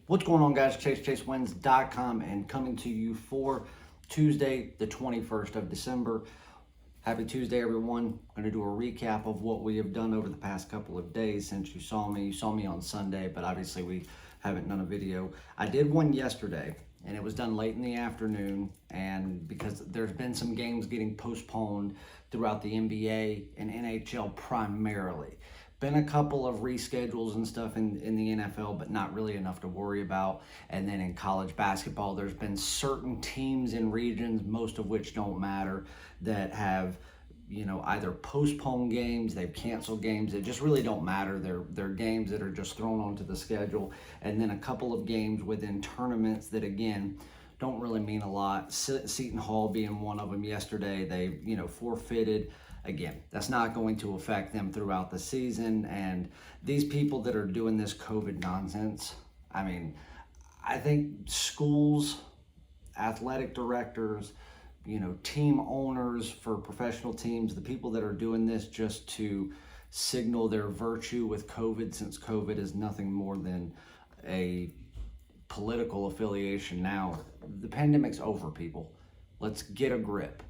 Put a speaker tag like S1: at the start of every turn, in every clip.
S1: What's going on, guys? ChaseWins.com and coming to you for Tuesday, the 21st of December. Happy Tuesday, everyone. I'm going to do a recap of what we have done over the past couple of days since you saw me. You saw me on Sunday, but obviously we haven't done a video. I did one yesterday, and it was done late in the afternoon, and because there's been some games getting postponed throughout the NBA and NHL primarily. Been a couple of reschedules and stuff in the NFL, but not really enough to worry about. And then in college basketball, there's been certain teams and regions, most of which don't matter, that have, either postponed games, they've canceled games that just really don't matter. They're games that are just thrown onto the schedule. And then a couple of games within tournaments that, again, don't really mean a lot. Seton Hall being one of them yesterday, they, forfeited. Again, that's not going to affect them throughout the season. And these people that are doing this COVID nonsense, I think schools, athletic directors, team owners for professional teams, the people that are doing this just to signal their virtue with COVID, since COVID is nothing more than a political affiliation now. The pandemic's over, people. Let's get a grip.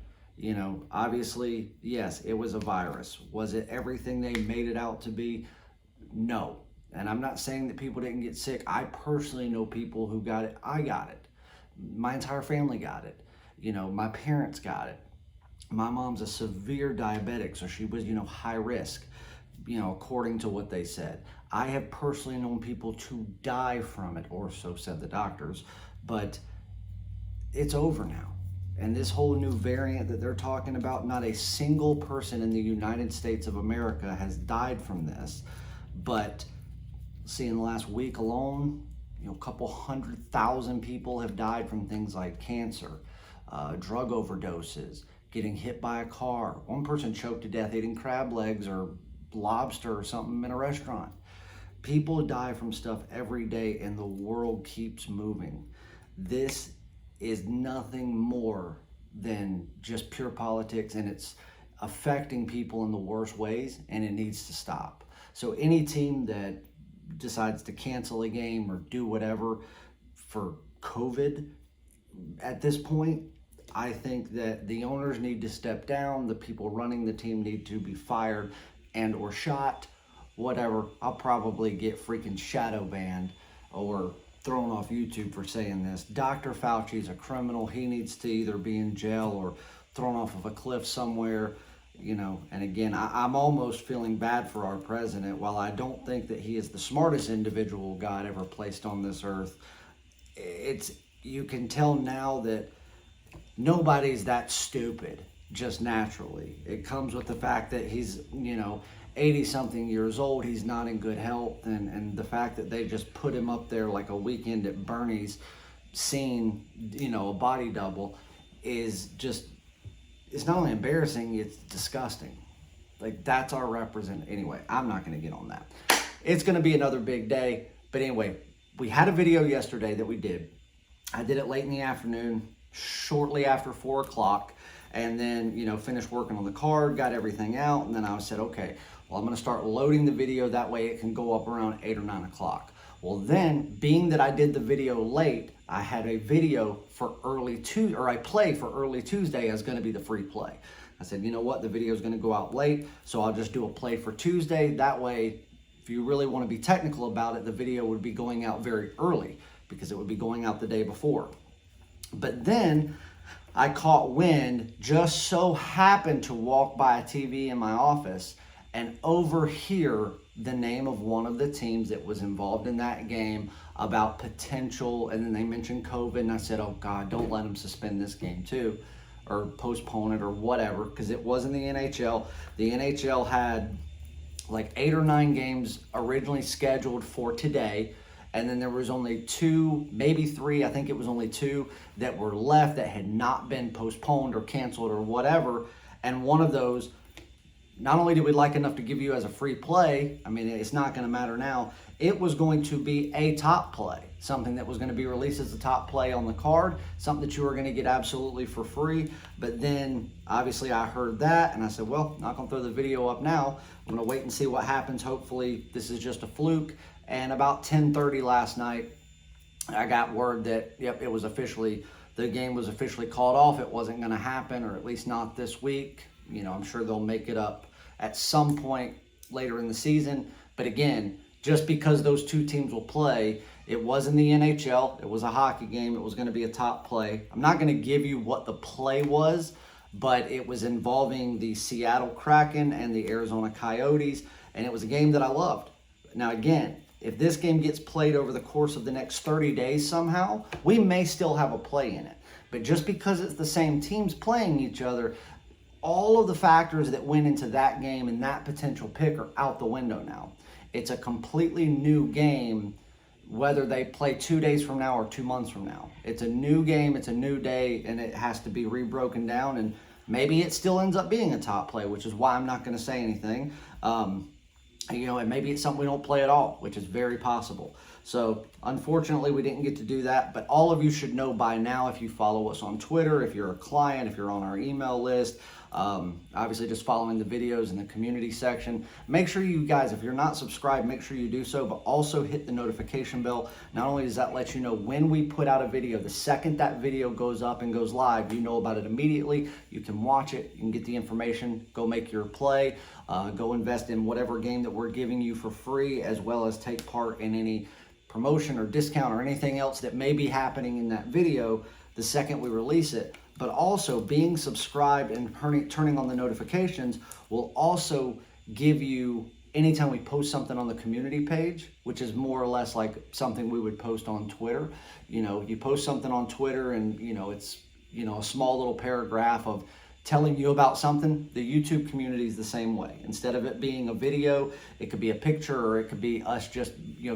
S1: Obviously, yes, it was a virus. Was it everything they made it out to be? No. And I'm not saying that people didn't get sick. I personally know people who got it. I got it. My entire family got it. My parents got it. My mom's a severe diabetic, so she was, high risk, according to what they said. I have personally known people to die from it, or so said the doctors, but it's over now. And this whole new variant that they're talking about, not a single person in the United States of America has died from this. But see, in the last week alone, a couple 100,000 people have died from things like cancer, drug overdoses, getting hit by a car. One person choked to death eating crab legs or lobster or something in a restaurant. People die from stuff every day, and the world keeps moving. This is nothing more than just pure politics, and it's affecting people in the worst ways, and it needs to stop. So any team that decides to cancel a game or do whatever for COVID at this point, I think that the owners need to step down, the people running the team need to be fired and or shot, whatever. I'll probably get freaking shadow banned or thrown off YouTube for saying this. Dr. Fauci's a criminal. He needs to either be in jail or thrown off of a cliff somewhere, And again, I'm almost feeling bad for our president. While I don't think that he is the smartest individual God ever placed on this earth, you can tell now that nobody's that stupid just naturally. It comes with the fact that he's, 80-something years old, he's not in good health, and the fact that they just put him up there like a Weekend at Bernie's scene, a body double, is just, it's not only embarrassing, it's disgusting. Like, that's our representative. Anyway, I'm not going to get on that. It's going to be another big day. But anyway, we had a video yesterday that we did. I did it late in the afternoon, shortly after 4 o'clock. And then, finished working on the card, got everything out. And then I said, okay, well, I'm going to start loading the video. That way it can go up around 8 or 9 o'clock. Well, then, being that I did the video late, I had a video for early Tuesday, or I play for early Tuesday as going to be the free play. I said, you know what, the video is going to go out late, so I'll just do a play for Tuesday. That way, if you really want to be technical about it, the video would be going out very early because it would be going out the day before. But then I caught wind, just so happened to walk by a TV in my office and overhear the name of one of the teams that was involved in that game about potential, and then they mentioned COVID, and I said, oh God, don't let them suspend this game too, or postpone it or whatever, because it wasn't the NHL. The NHL had like 8 or 9 games originally scheduled for today, and then there was only 2, maybe 3, I think it was only 2 that were left that had not been postponed or canceled or whatever. And one of those, not only did we like enough to give you as a free play, it's not going to matter now, it was going to be a top play, something that was going to be released as a top play on the card, something that you were going to get absolutely for free. But then obviously I heard that and I said, well, not going to throw the video up now. I'm going to wait and see what happens. Hopefully this is just a fluke. And about 10:30 last night, I got word that, yep, the game was officially called off. It wasn't going to happen, or at least not this week. I'm sure they'll make it up at some point later in the season. But again, just because those two teams will play, it was in the NHL. It was a hockey game. It was going to be a top play. I'm not going to give you what the play was, but it was involving the Seattle Kraken and the Arizona Coyotes, and it was a game that I loved. Now, again, if this game gets played over the course of the next 30 days somehow, we may still have a play in it. But just because it's the same teams playing each other, all of the factors that went into that game and that potential pick are out the window now. It's a completely new game, whether they play 2 days from now or 2 months from now. It's a new game, it's a new day, and it has to be rebroken down, and maybe it still ends up being a top play, which is why I'm not going to say anything. And maybe it's something we don't play at all, which is very possible. So unfortunately, we didn't get to do that, but all of you should know by now if you follow us on Twitter, if you're a client, if you're on our email list, obviously just following the videos in the community section. Make sure you guys, if you're not subscribed, make sure you do so, but also hit the notification bell. Not only does that let you know when we put out a video, the second that video goes up and goes live, you know about it immediately. You can watch it, you can get the information, go make your play, go invest in whatever game that we're giving you for free, as well as take part in any promotion or discount or anything else that may be happening in that video the second we release it. But also being subscribed and turning on the notifications will also give you, anytime we post something on the community page, which is more or less like something we would post on Twitter. You post something on Twitter and it's a small little paragraph of telling you about something. The YouTube community is the same way. Instead of it being a video, it could be a picture, or it could be us just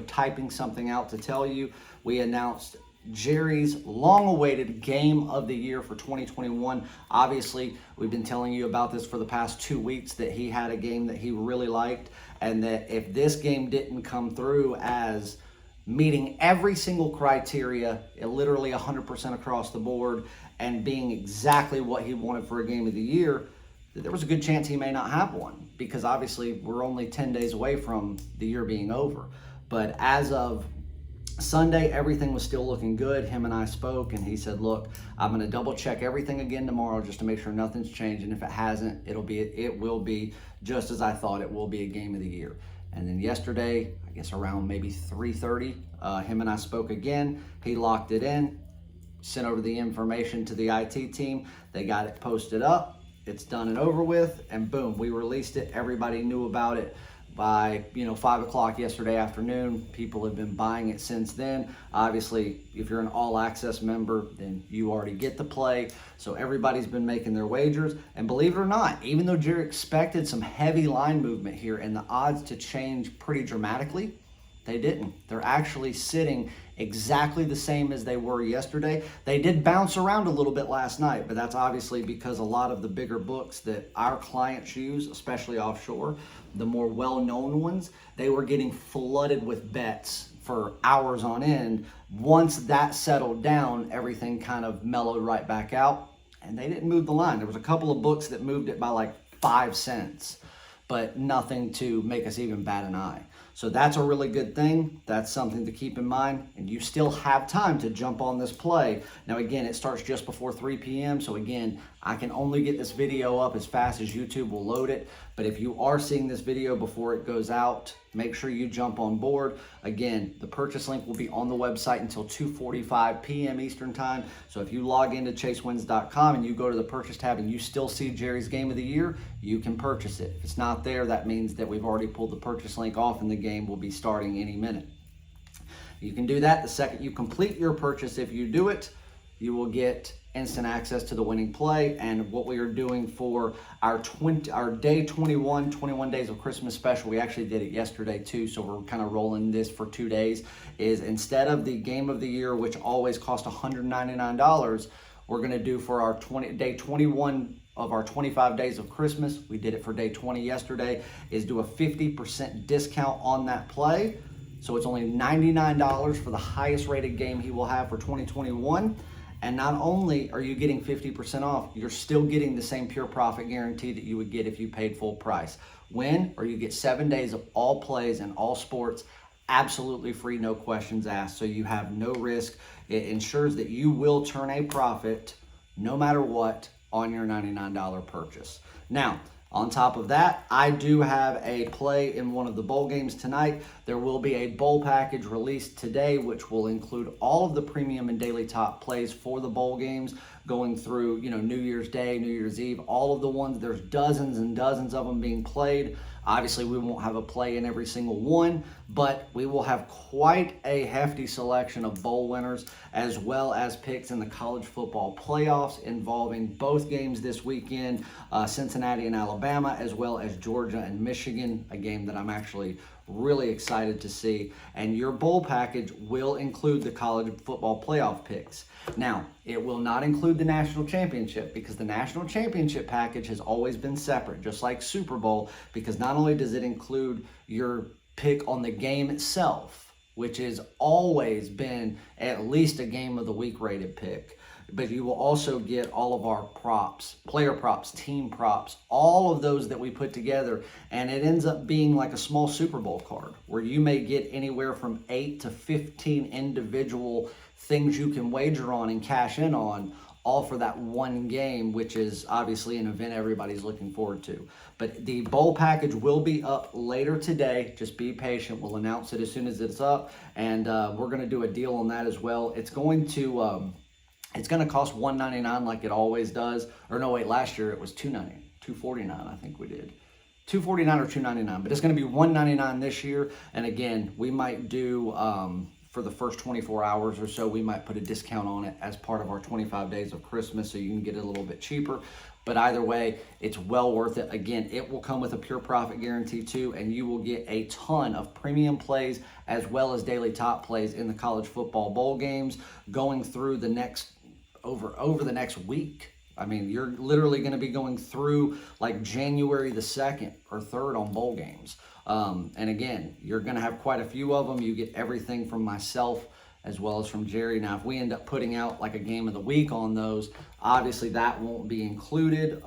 S1: typing something out to tell you. We announced Jerry's long-awaited game of the year for 2021. Obviously, we've been telling you about this for the past 2 weeks, that he had a game that he really liked, and that if this game didn't come through as meeting every single criteria, literally 100% across the board, and being exactly what he wanted for a game of the year, there was a good chance he may not have one, because obviously we're only 10 days away from the year being over. But as of Sunday, everything was still looking good. Him and I spoke, and he said, look, I'm going to double check everything again tomorrow just to make sure nothing's changed, and if it hasn't, it will be just as I thought it will be, a game of the year. And then yesterday, I guess around maybe 3:30, him and I spoke again. He locked it in, sent over the information to the IT team. They got it posted up. It's done and over with, and boom, we released it. Everybody knew about it by 5 o'clock yesterday afternoon. People have been buying it since then. Obviously, if you're an all access member, then you already get to play. So everybody's been making their wagers. And believe it or not, even though Jerry expected some heavy line movement here and the odds to change pretty dramatically, they didn't. They're actually sitting exactly the same as they were yesterday. They did bounce around a little bit last night, but that's obviously because a lot of the bigger books that our clients use, especially offshore, the more well-known ones, they were getting flooded with bets for hours on end. Once that settled down, everything kind of mellowed right back out, and they didn't move the line. There was a couple of books that moved it by like 5 cents, but nothing to make us even bat an eye. So that's a really good thing. That's something to keep in mind. And you still have time to jump on this play. Now, again, it starts just before 3 p.m. So again, I can only get this video up as fast as YouTube will load it. But if you are seeing this video before it goes out, make sure you jump on board. Again, the purchase link will be on the website until 2:45 p.m. Eastern time. So if you log into chasewins.com and you go to the purchase tab and you still see Jerry's game of the year, you can purchase it. If it's not there, that means that we've already pulled the purchase link off and the game will be starting any minute. You can do that the second you complete your purchase. If you do it, you will get instant access to the winning play. And what we are doing for our day 21 days of Christmas special, we actually did it yesterday too, so we're kind of rolling this for 2 days, is instead of the game of the year, which always cost $199, we're going to do for our day 21 of our 25 days of Christmas, we did it for day 20 yesterday, is do a 50% discount on that play. So it's only $99 for the highest rated game he will have for 2021. And not only are you getting 50% off, you're still getting the same pure profit guarantee that you would get if you paid full price. When? Or you get 7 days of all plays and all sports absolutely free, no questions asked. So you have no risk. It ensures that you will turn a profit no matter what on your $99 purchase. Now, on top of that, I do have a play in one of the bowl games tonight. There will be a bowl package released today, which will include all of the premium and daily top plays for the bowl games, going through, New Year's Day, New Year's Eve, all of the ones. There's dozens and dozens of them being played. Obviously, we won't have a play in every single one, but we will have quite a hefty selection of bowl winners, as well as picks in the college football playoffs involving both games this weekend, Cincinnati and Alabama, as well as Georgia and Michigan, a game that I'm actually really excited to see. And your bowl package will include the college football playoff picks. Now, it will not include the national championship, because the national championship package has always been separate, just like Super Bowl, because not only does it include your pick on the game itself, which has always been at least a game of the week rated pick, but you will also get all of our props, player props, team props, all of those that we put together. And it ends up being like a small Super Bowl card, where you may get anywhere from 8 to 15 individual things you can wager on and cash in on, all for that one game, which is obviously an event everybody's looking forward to. But the bowl package will be up later today. Just be patient. We'll announce it as soon as it's up. And we're going to do a deal on that as well. It's going to cost $199 like it always does. Or no, wait, last year it was $249, I think we did. $249 or $299, but it's going to be $199 this year. And again, we might do, for the first 24 hours or so, we might put a discount on it as part of our 25 days of Christmas, so you can get it a little bit cheaper. But either way, it's well worth it. Again, it will come with a pure profit guarantee too, and you will get a ton of premium plays as well as daily top plays in the college football bowl games going through the next over the next week. I mean, you're literally going to be going through like January the 2nd or 3rd on bowl games. And again, you're going to have quite a few of them. You get everything from myself as well as from Jerry. Now, if we end up putting out like a game of the week on those, obviously that won't be included.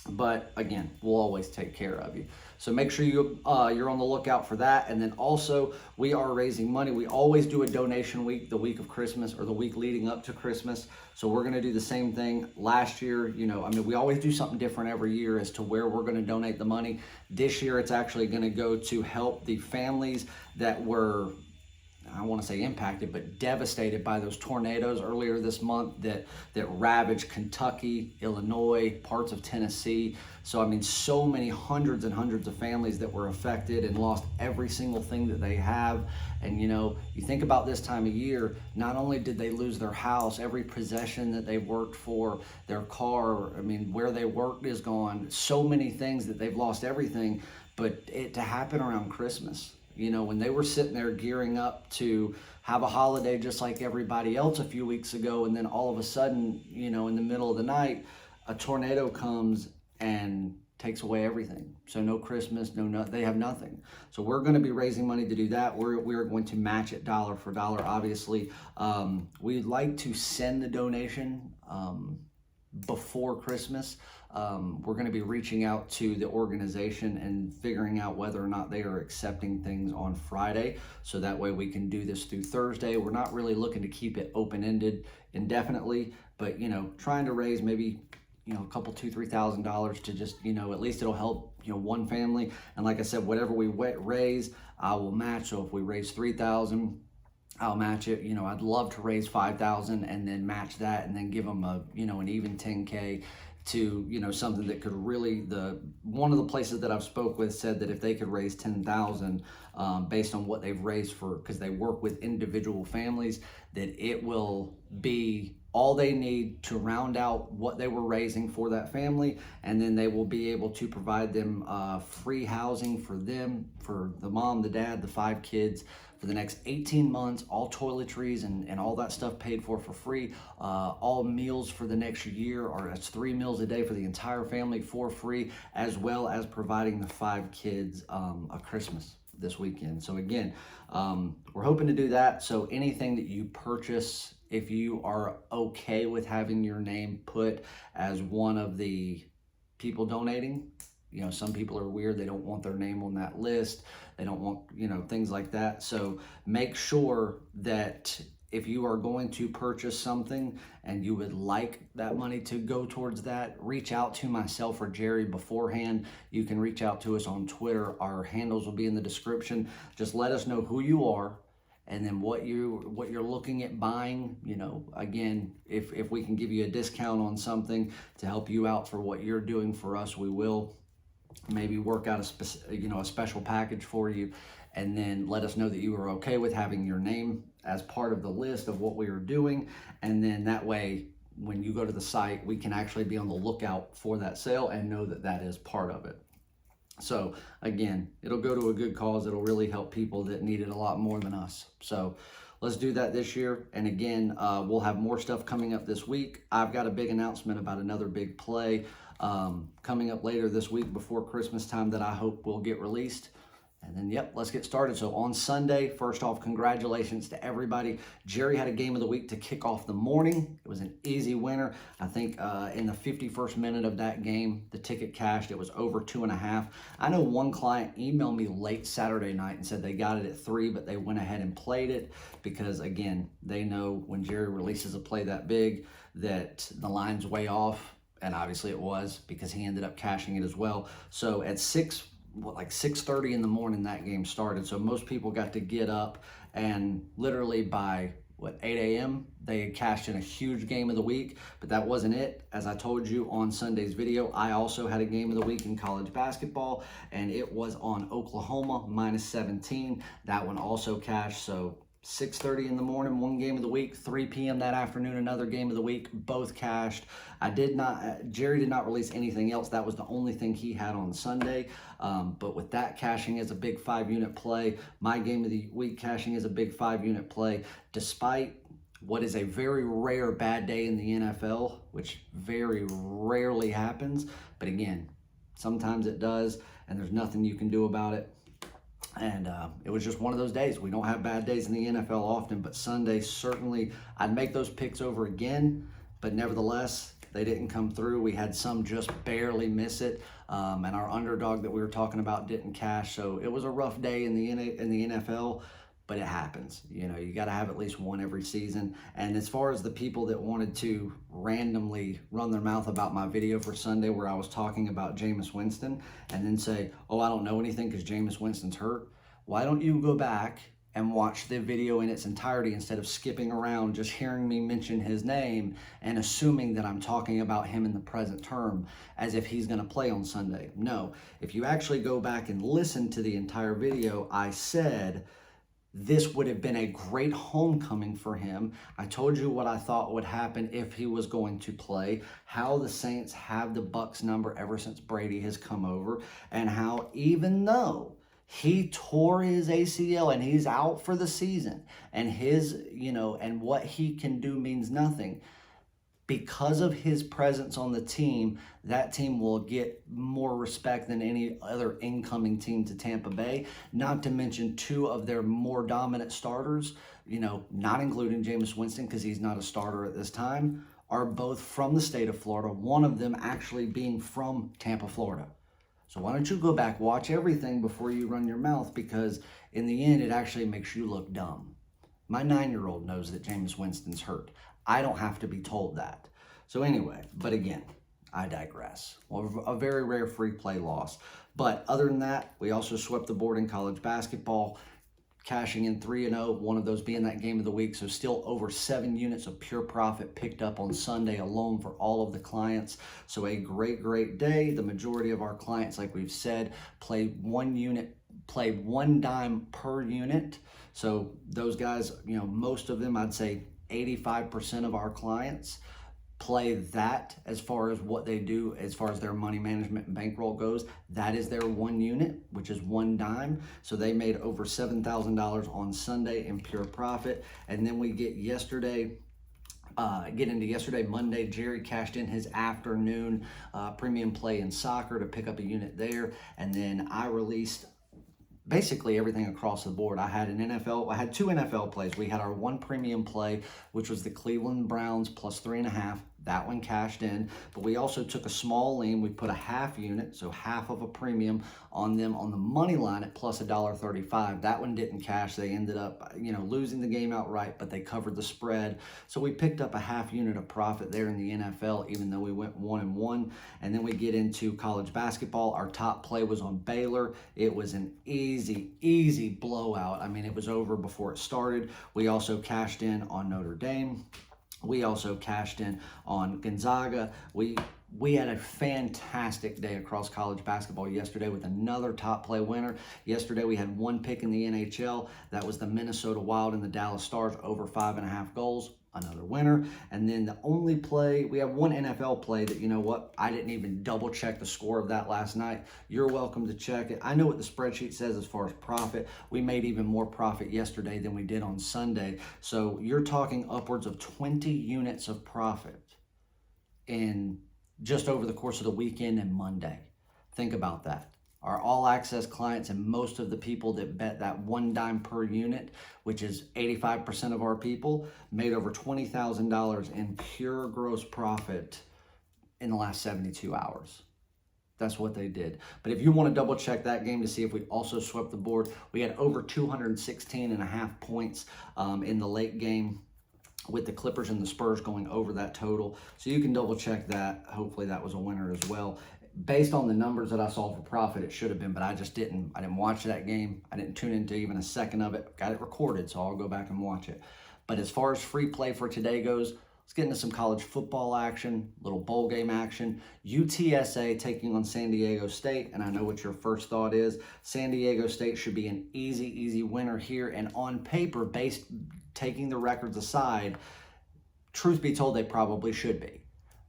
S1: But again, we'll always take care of you. So make sure you're on the lookout for that. And then also, we are raising money. We always do a donation week, the week of Christmas or the week leading up to Christmas. So we're going to do the same thing. Last year, we always do something different every year as to where we're going to donate the money. This year, it's actually going to go to help the families that were, I want to say impacted, but devastated by those tornadoes earlier this month that ravaged Kentucky, Illinois, parts of Tennessee. So, I mean, so many hundreds and hundreds of families that were affected and lost every single thing that they have. And, you think about this time of year, not only did they lose their house, every possession that they worked for, their car, I mean, where they worked is gone, so many things that they've lost everything, but it to happen around Christmas. When they were sitting there gearing up to have a holiday just like everybody else a few weeks ago, and then all of a sudden, in the middle of the night, a tornado comes and takes away everything. So no Christmas, they have nothing. So we're going to be raising money to do that. We're going to match it dollar for dollar, obviously. We'd like to send the donation before Christmas. We're going to be reaching out to the organization and figuring out whether or not they are accepting things on Friday, so that way we can do this through Thursday. We're not really looking to keep it open-ended indefinitely, but trying to raise maybe a couple $2,000-3,000 to just at least it'll help one family. And like I said, whatever we raise, I will match. So if we raise $3,000, I'll match it. I'd love to raise $5,000 and then match that, and then give them an even $10K to something that could really, one of the places that I've spoke with said that if they could raise $10,000 based on what they've raised because they work with individual families, that it will be all they need to round out what they were raising for that family, and then they will be able to provide them free housing for them, for the mom, the dad, the 5 kids, for the next 18 months, all toiletries and all that stuff paid for free, all meals for the next year, or that's 3 meals a day for the entire family for free, as well as providing the 5 kids a Christmas this weekend. So again, we're hoping to do that. So anything that you purchase, if you are okay with having your name put as one of the people donating, You know, some people are weird. They don't want their name on that list. They don't want, you know, things like that. So make sure that if you are going to purchase something and you would like that money to go towards that, reach out to myself or Jerry beforehand. You can reach out to us on Twitter. Our handles will be in the description. Just let us know who you are, and then what you're looking at buying. You know, again, if we can give you a discount on something to help you out for what you're doing for us, we will. Maybe work out a special package for you, and then let us know that you are okay with having your name as part of the list of what we are doing. And then that way, when you go to the site, we can actually be on the lookout for that sale and know that that is part of it. So again, it'll go to a good cause. It'll really help people that need it a lot more than us. So let's do that this year. And again, we'll have more stuff coming up this week. I've got a big announcement about another big play coming up later this week before Christmas time that I hope will get released. And then, yep, let's get started. So on Sunday, first off, congratulations to everybody. Jerry had a game of the week to kick off the morning. It was an easy winner. I think in the 51st minute of that game, the ticket cashed. It was over 2.5. I know one client emailed me late Saturday night and said they got it at 3, but they went ahead and played it because, again, they know when Jerry releases a play that big that the line's way off. And obviously it was, because he ended up cashing it as well. So at 6:30 in the morning that game started. So most people got to get up, and literally by 8 a.m. they had cashed in a huge game of the week. But that wasn't it. As I told you on Sunday's video, I also had a game of the week in college basketball, and it was on Oklahoma -17. That one also cashed. So 6:30 in the morning, one game of the week. 3 p.m. that afternoon, another game of the week. Both cashed. Jerry did not release anything else. That was the only thing he had on Sunday. But with that cashing as a big 5-unit play, my game of the week cashing as a big 5-unit play, despite what is a very rare bad day in the NFL, which very rarely happens. But again, sometimes it does, and there's nothing you can do about it. And it was just one of those days. We don't have bad days in the NFL often, but Sunday, certainly, I'd make those picks over again, but nevertheless, they didn't come through. We had some just barely miss it, and our underdog that we were talking about didn't cash. So it was a rough day in the NFL, but it happens. You know, you got to have at least one every season. And as far as the people that wanted to randomly run their mouth about my video for Sunday where I was talking about Jameis Winston and then say, oh, I don't know anything because Jameis Winston's hurt, why don't you go back and watch the video in its entirety instead of skipping around, just hearing me mention his name and assuming that I'm talking about him in the present term as if he's going to play on Sunday? No, if you actually go back and listen to the entire video, I said this would have been a great homecoming for him. I told you what I thought would happen if he was going to play, how the Saints have the Bucs number ever since Brady has come over, and how even though he tore his ACL and he's out for the season, and and what he can do means nothing. Because of his presence on the team, that team will get more respect than any other incoming team to Tampa Bay, not to mention 2 of their more dominant starters, not including Jameis Winston because he's not a starter at this time, are both from the state of Florida, one of them actually being from Tampa, Florida. So why don't you go back, watch everything before you run your mouth, because in the end, it actually makes you look dumb. My 9-year-old knows that Jameis Winston's hurt. I don't have to be told that. So anyway, but again, I digress. Well, a very rare free play loss. But other than that, we also swept the board in college basketball, cashing in 3-0, one of those being that game of the week. So still over 7 units of pure profit picked up on Sunday alone for all of the clients. So a great, great day. The majority of our clients, like we've said, play 1 dime per unit. So those guys, most of them, I'd say 85% of our clients play that as far as what they do, as far as their money management and bankroll goes. That is their 1 unit, which is 1 dime. So they made over $7,000 on Sunday in pure profit. And then we get into yesterday, Monday. Jerry cashed in his afternoon premium play in soccer to pick up a unit there. And then I released basically everything across the board. I had 2 NFL plays. We had our 1 premium play, which was the Cleveland Browns +3.5. That one cashed in, but we also took a small lean. We put a half unit, so half of a premium on them on the money line at plus $1.35. That one didn't cash. They ended up, losing the game outright, but they covered the spread. So we picked up a half unit of profit there in the NFL, even though we went 1-1. And then we get into college basketball. Our top play was on Baylor. It was an easy blowout. I mean, it was over before it started. We also cashed in on Notre Dame. We also cashed in on Gonzaga. We had a fantastic day across college basketball yesterday with another top play winner. Yesterday we had one pick in the NHL. That was the Minnesota Wild and the Dallas Stars over 5.5 goals. Another winner. And then the only play, we have one NFL play that, I didn't even double check the score of that last night. You're welcome to check it. I know what the spreadsheet says as far as profit. We made even more profit yesterday than we did on Sunday. So you're talking upwards of 20 units of profit in just over the course of the weekend and Monday. Think about that. Our all-access clients and most of the people that bet that $1 per unit, which is 85% of our people, made over $20,000 in pure gross profit in the last 72 hours. That's what they did. But if you want to double check that game to see if we also swept the board, we had over 216.5 points in the late game, with the Clippers and the Spurs going over that total. So you can double check that. Hopefully that was a winner as well. Based on the numbers that I saw for profit, it should have been, but I just didn't. I didn't watch that game. I didn't tune into even a second of it. Got it recorded, so I'll go back and watch it. But as far as free play for today goes, let's get into some college football action, little bowl game action. UTSA taking on San Diego State, and I know what your first thought is. San Diego State should be an easy winner here, and on paper, taking the records aside, truth be told, they probably should be.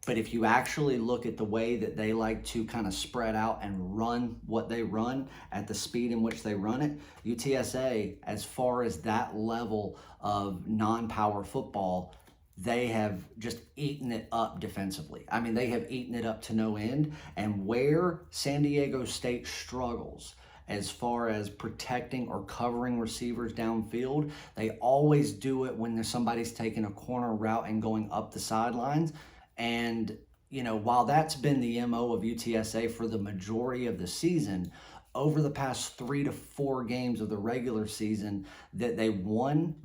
S1: But if you actually look at the way that they like to kind of spread out and run what they run at the speed in which they run it, UTSA, as far as that level of non-power football, they have just eaten it up defensively. I mean, they have eaten it up to no end. And where San Diego State struggles as far as protecting or covering receivers downfield, they always do it when somebody's taking a corner route and going up the sidelines. And, while that's been the MO of UTSA for the majority of the season, over the past 3 to 4 games of the regular season that they won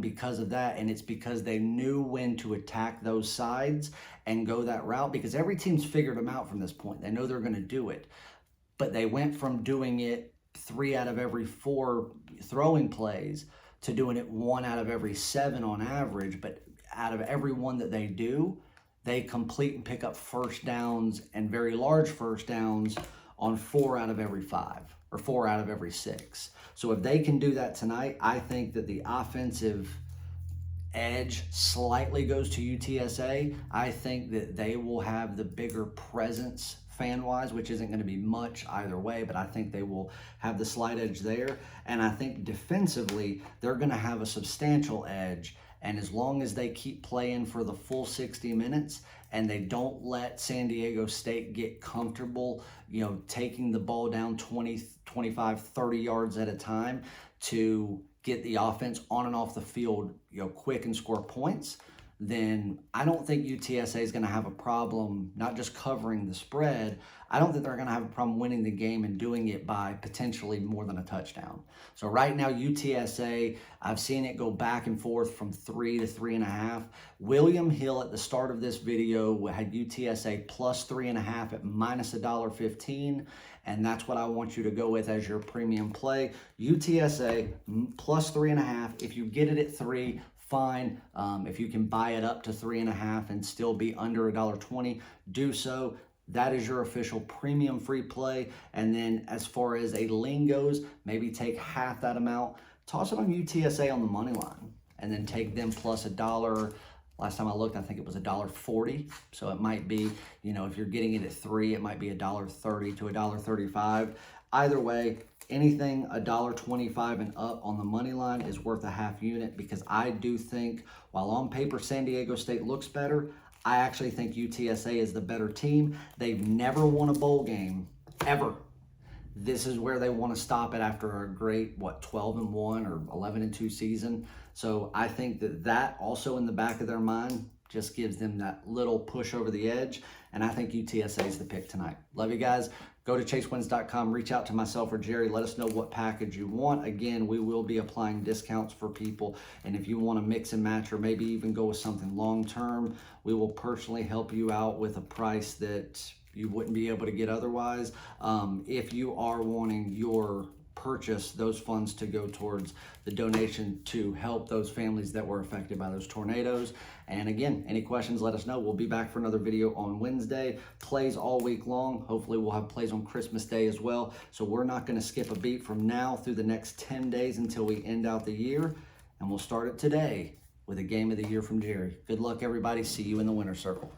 S1: because of that. And it's because they knew when to attack those sides and go that route, because every team's figured them out from this point. They know they're going to do it. But they went from doing it 3 out of every 4 throwing plays to doing it 1 out of every 7 on average. But out of every one that they do, they complete and pick up first downs and very large first downs on 4 out of every 5 or 4 out of every 6. So if they can do that tonight, I think that the offensive edge slightly goes to UTSA. I think that they will have the bigger presence fan-wise, which isn't going to be much either way, but I think they will have the slight edge there. And I think defensively, they're going to have a substantial edge. And as long as they keep playing for the full 60 minutes and they don't let San Diego State get comfortable, taking the ball down 20, 25, 30 yards at a time to get the offense on and off the field, quick and score points, then I don't think UTSA is going to have a problem not just covering the spread. I don't think they're going to have a problem winning the game and doing it by potentially more than a touchdown. So right now, UTSA, I've seen it go back and forth from 3 to 3.5. William Hill at the start of this video had UTSA plus 3.5 at minus $1.15. And that's what I want you to go with as your premium play. UTSA plus 3.5. If you get it at 3, fine. If you can buy it up to 3.5 and still be under $1.20, do so. That is your official premium free play. And then as far as a lean goes, maybe take half that amount, toss it on UTSA on the money line, and then take them plus $1. Last time I looked, I think it was $1.40. So it might be, if you're getting it at 3, it might be $1.30 to $1.35. Either way, anything $1.25 and up on the money line is worth a half unit, because I do think, while on paper San Diego State looks better, I actually think UTSA is the better team. They've never won a bowl game, ever. This is where they want to stop it after a great, 12-1 or 11-2 season. So I think that also in the back of their mind, just gives them that little push over the edge. And I think UTSA is the pick tonight. Love you guys. Go to chasewins.com, reach out to myself or Jerry. Let us know what package you want. Again, we will be applying discounts for people. And if you want to mix and match or maybe even go with something long-term, we will personally help you out with a price that you wouldn't be able to get otherwise. If you are wanting your purchase, those funds to go towards the donation to help those families that were affected by those tornadoes. And again, any questions, let us know. We'll be back for another video on Wednesday. Plays all week long. Hopefully we'll have plays on Christmas Day as well. So we're not going to skip a beat from now through the next 10 days until we end out the year. And we'll start it today with a game of the year from Jerry. Good luck, everybody. See you in the winner's circle.